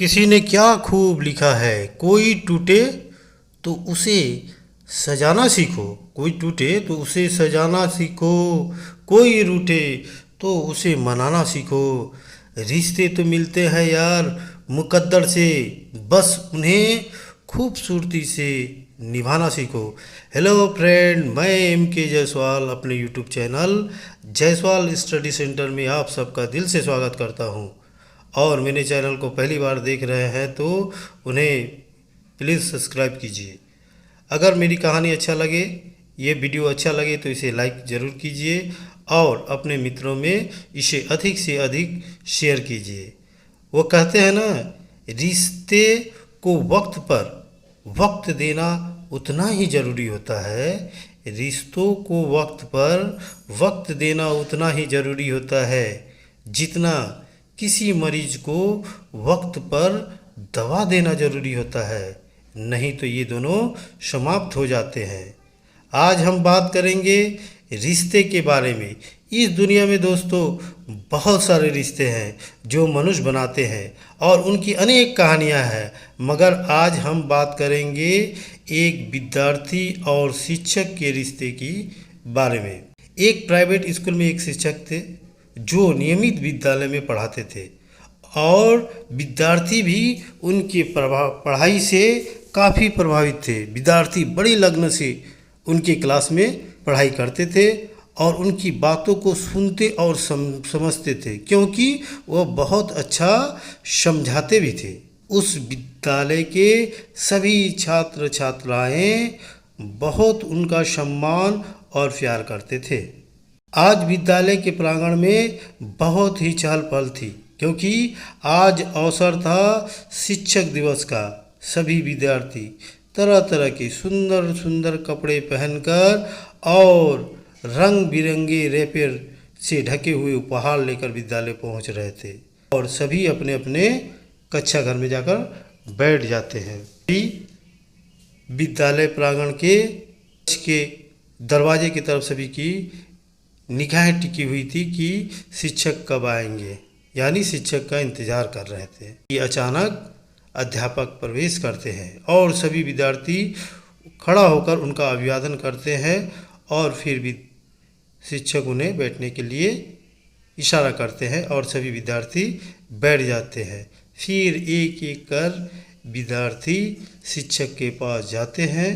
किसी ने क्या खूब लिखा है, कोई टूटे तो उसे सजाना सीखो। कोई टूटे तो उसे सजाना सीखो, कोई रूठे तो उसे मनाना सीखो। रिश्ते तो मिलते हैं यार मुकद्दर से, बस उन्हें खूबसूरती से निभाना सीखो। हेलो फ्रेंड, मैं एम के जायसवाल अपने YouTube channel Jaiswal study centre में आप सबका दिल से स्वागत करता हूं। और मेरे चैनल को पहली बार देख रहे हैं तो उन्हें प्लीज़ सब्सक्राइब कीजिए। अगर मेरी कहानी अच्छा लगे, ये वीडियो अच्छा लगे तो इसे लाइक ज़रूर कीजिए और अपने मित्रों में इसे अधिक से अधिक शेयर कीजिए। वो कहते हैं ना, रिश्ते को वक्त पर वक्त देना उतना ही ज़रूरी होता है। रिश्तों को वक्त पर वक्त देना उतना ही ज़रूरी होता है जितना किसी मरीज को वक्त पर दवा देना ज़रूरी होता है, नहीं तो ये दोनों समाप्त हो जाते हैं। आज हम बात करेंगे रिश्ते के बारे में। इस दुनिया में दोस्तों बहुत सारे रिश्ते हैं जो मनुष्य बनाते हैं और उनकी अनेक कहानियां हैं, मगर आज हम बात करेंगे एक विद्यार्थी और शिक्षक के रिश्ते की बारे में। एक प्राइवेट स्कूल में एक शिक्षक थे जो नियमित विद्यालय में पढ़ाते थे और विद्यार्थी भी उनकी पढ़ाई से काफ़ी प्रभावित थे। विद्यार्थी बड़ी लगन से उनकी क्लास में पढ़ाई करते थे और उनकी बातों को सुनते और समझते थे, क्योंकि वह बहुत अच्छा समझाते भी थे। उस विद्यालय के सभी छात्र छात्राएं बहुत उनका सम्मान और प्यार करते थे। आज विद्यालय के प्रांगण में बहुत ही चहल पहल थी, क्योंकि आज अवसर था शिक्षक दिवस का। सभी विद्यार्थी तरह तरह के सुंदर सुंदर कपड़े पहनकर और रंग बिरंगे रैपर से ढके हुए उपहार लेकर विद्यालय पहुंच रहे थे और सभी अपने अपने कक्षा घर में जाकर बैठ जाते हैं। विद्यालय प्रांगण के दरवाजे की तरफ सभी की निगाहें टिकी हुई थी कि शिक्षक कब आएंगे, यानी शिक्षक का इंतजार कर रहे थे कि अचानक अध्यापक प्रवेश करते हैं और सभी विद्यार्थी खड़ा होकर उनका अभिवादन करते हैं और फिर भी शिक्षक उन्हें बैठने के लिए इशारा करते हैं और सभी विद्यार्थी बैठ जाते हैं। फिर एक एक कर विद्यार्थी शिक्षक के पास जाते हैं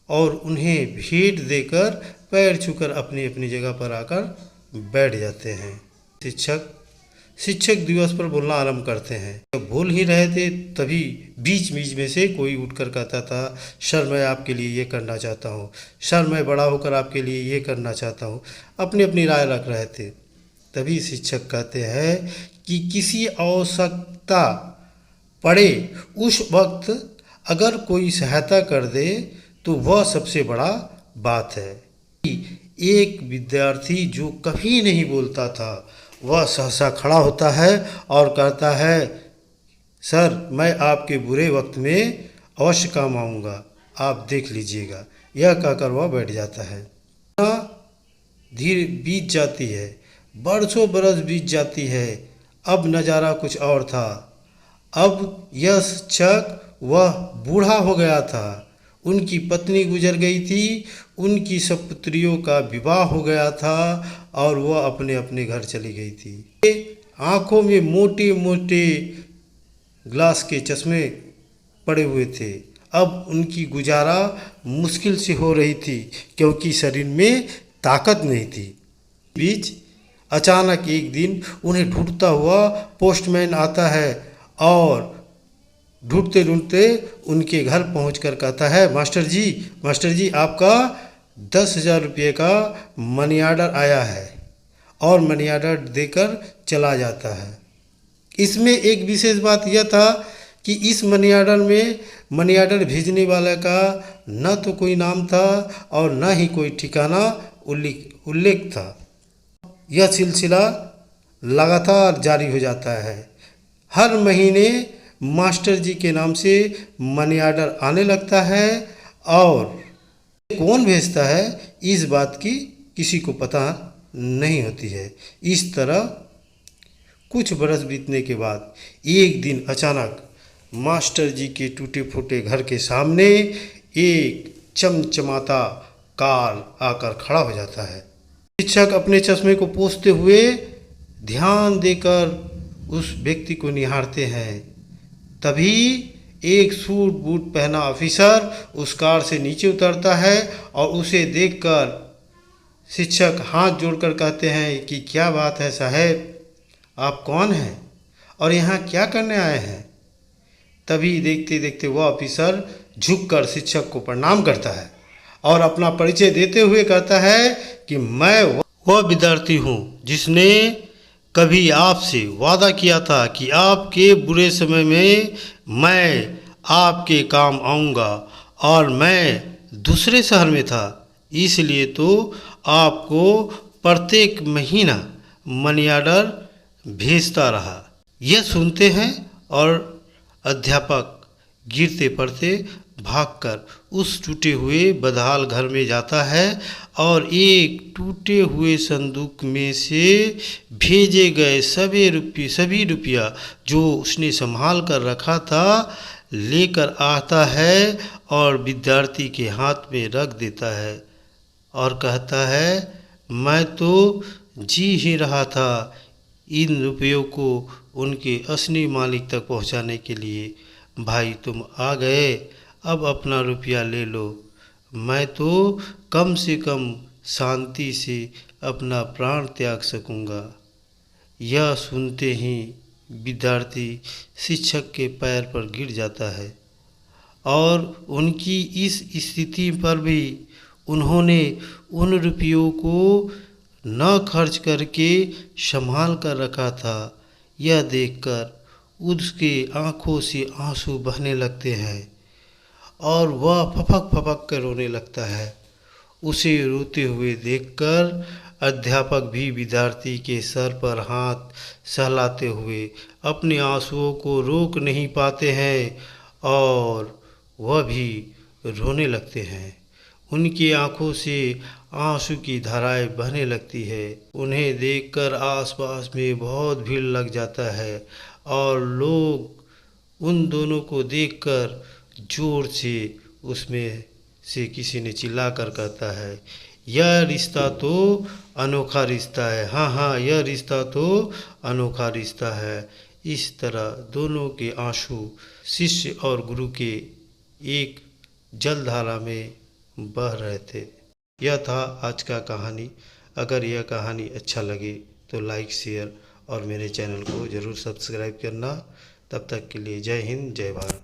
और उन्हें भेंट देकर पैर छूकर अपनी अपनी जगह पर आकर बैठ जाते हैं। शिक्षक दिवस पर बोलना आरंभ करते हैं। जब बोल ही रहे थे तभी बीच बीच में से कोई उठकर कहता था, सर मैं आपके लिए ये करना चाहता हूँ, सर मैं बड़ा होकर आपके लिए ये करना चाहता हूँ। अपनी अपनी राय रख रहे थे। तभी शिक्षक कहते हैं कि किसी आवश्यकता पड़े उस वक्त अगर कोई सहायता कर दे तो वह सबसे बड़ा बात है। एक विद्यार्थी जो कभी नहीं बोलता था वह सहसा खड़ा होता है और कहता है, सर मैं आपके बुरे वक्त में अवश्य काम आऊँगा, आप देख लीजिएगा। यह कहकर वह बैठ जाता है। धीरे बीत जाती है, बरसों बरस बीत जाती है। अब नज़ारा कुछ और था। अब यह शिक्षक वह बूढ़ा हो गया था। उनकी पत्नी गुजर गई थी, उनकी सब पुत्रियों का विवाह हो गया था और वह अपने अपने घर चली गई थी। आंखों में मोटे मोटे ग्लास के चश्मे पड़े हुए थे। अब उनकी गुजारा मुश्किल से हो रही थी, क्योंकि शरीर में ताकत नहीं थी। बीच अचानक एक दिन उन्हें ढूंढता हुआ पोस्टमैन आता है और ढूंढते ढूंढते उनके घर पहुंचकर कहता है, मास्टर जी आपका 10,000 रुपये का मनी आर्डर आया है, और मनी आर्डर देकर चला जाता है। इसमें एक विशेष बात यह था कि इस मनी आर्डर में मनी आर्डर भेजने वाले का न तो कोई नाम था और न ही कोई ठिकाना उल्लेख था। यह सिलसिला लगातार जारी हो जाता है। हर महीने मास्टर जी के नाम से मनी आर्डर आने लगता है और कौन भेजता है इस बात की किसी को पता नहीं होती है। इस तरह कुछ बरस बीतने के बाद एक दिन अचानक मास्टर जी के टूटे फूटे घर के सामने एक चमचमाता कार आकर खड़ा हो जाता है। शिक्षक अपने चश्मे को पोंछते हुए ध्यान देकर उस व्यक्ति को निहारते हैं। तभी एक सूट बूट पहना ऑफिसर उस कार से नीचे उतरता है और उसे देखकर शिक्षक हाथ जोड़कर कहते हैं कि क्या बात है साहब, आप कौन हैं और यहाँ क्या करने आए हैं। तभी देखते देखते वह ऑफिसर झुककर शिक्षक को प्रणाम करता है और अपना परिचय देते हुए कहता है कि मैं वह विद्यार्थी हूँ जिसने कभी आपसे वादा किया था कि आपके बुरे समय में मैं आपके काम आऊँगा, और मैं दूसरे शहर में था, इसलिए तो आपको प्रत्येक महीना मनी ऑर्डर भेजता रहा। यह सुनते हैं और अध्यापक गिरते पड़ते भागकर उस टूटे हुए बदहाल घर में जाता है और एक टूटे हुए संदूक में से भेजे गए सभी रुपया जो उसने संभाल कर रखा था लेकर आता है और विद्यार्थी के हाथ में रख देता है और कहता है, मैं तो जी ही रहा था इन रुपयों को उनके असली मालिक तक पहुंचाने के लिए। भाई तुम आ गए, अब अपना रुपया ले लो, मैं तो कम से कम शांति से अपना प्राण त्याग सकूंगा। यह सुनते ही विद्यार्थी शिक्षक के पैर पर गिर जाता है और उनकी इस स्थिति पर भी उन्होंने उन रुपयों को न खर्च करके संभाल कर रखा था, यह देखकर उसके आँखों से आंसू बहने लगते हैं और वह फपक फपक कर रोने लगता है। उसे रोते हुए देखकर अध्यापक भी विद्यार्थी के सर पर हाथ सहलाते हुए अपने आंसुओं को रोक नहीं पाते हैं और वह भी रोने लगते हैं। उनकी आंखों से आंसू की धाराएं बहने लगती है। उन्हें देखकर आसपास में बहुत भीड़ लग जाता है और लोग उन दोनों को देखकर जोर से उसमें से किसी ने चिल्लाकर कहता है, यह रिश्ता तो अनोखा रिश्ता है, हाँ हाँ यह रिश्ता तो अनोखा रिश्ता है। इस तरह दोनों के आंसू शिष्य और गुरु के एक जलधारा में बह रहे थे। यह था आज का कहानी। अगर यह कहानी अच्छा लगे तो लाइक शेयर और मेरे चैनल को ज़रूर सब्सक्राइब करना। तब तक के लिए जय हिंद, जय भारत।